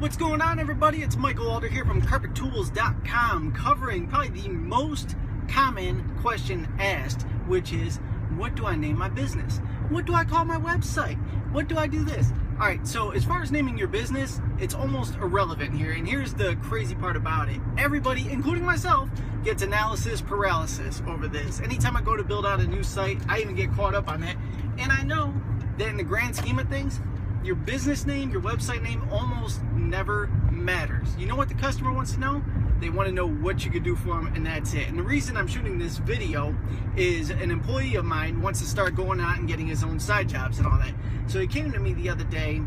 What's going on, everybody? It's Michael Alder here from CarpetTools.com, covering probably the most common question asked, which is, what do I name my business? What do I call my website? What do I do this? All right, so as far as naming your business, it's almost irrelevant here, and here's the crazy part about it. Everybody, including myself, gets analysis paralysis over this. Anytime I go to build out a new site, I even get caught up on that, and I know that in the grand scheme of things, your business name, your website name almost never matters. You know what the customer wants to know? They want to know what you could do for them, and that's it. And the reason I'm shooting this video is an employee of mine wants to start going out and getting his own side jobs and all that. So he came to me the other day.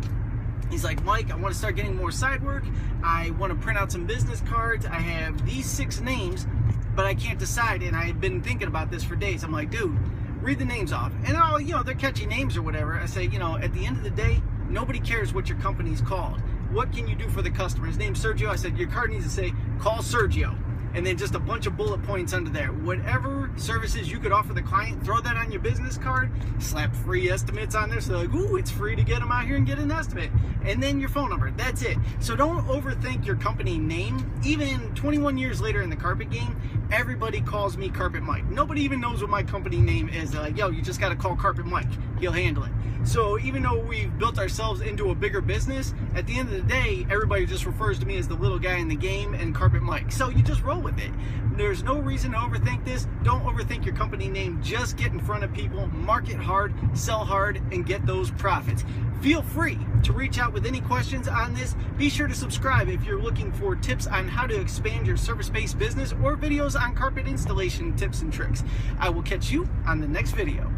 He's like, Mike, I want to start getting more side work. I want to print out some business cards. I have these 6 names, but I can't decide. And I've been thinking about this for days. I'm like, dude, read the names off. And all, they're catchy names or whatever. I say, at the end of the day, nobody cares what your company's called. What can you do for the customer? His name's Sergio. I said, your card needs to say, call Sergio. And then just a bunch of bullet points under there. Whatever services you could offer the client, throw that on your business card, slap free estimates on there. So like, ooh, it's free to get them out here and get an estimate. And then your phone number, that's it. So don't overthink your company name. Even 21 years later in the carpet game, everybody calls me Carpet Mike. Nobody even knows what my company name is. They're like, yo, you just gotta call Carpet Mike. He'll handle it. So even though we've built ourselves into a bigger business, at the end of the day, everybody just refers to me as the little guy in the game and Carpet Mike. So you just roll with it. There's no reason to overthink this. Don't overthink your company name. Just get in front of people, market hard, sell hard, and get those profits. Feel free to reach out with any questions on this. Be sure to subscribe if you're looking for tips on how to expand your service-based business or videos on carpet installation tips and tricks. I will catch you on the next video.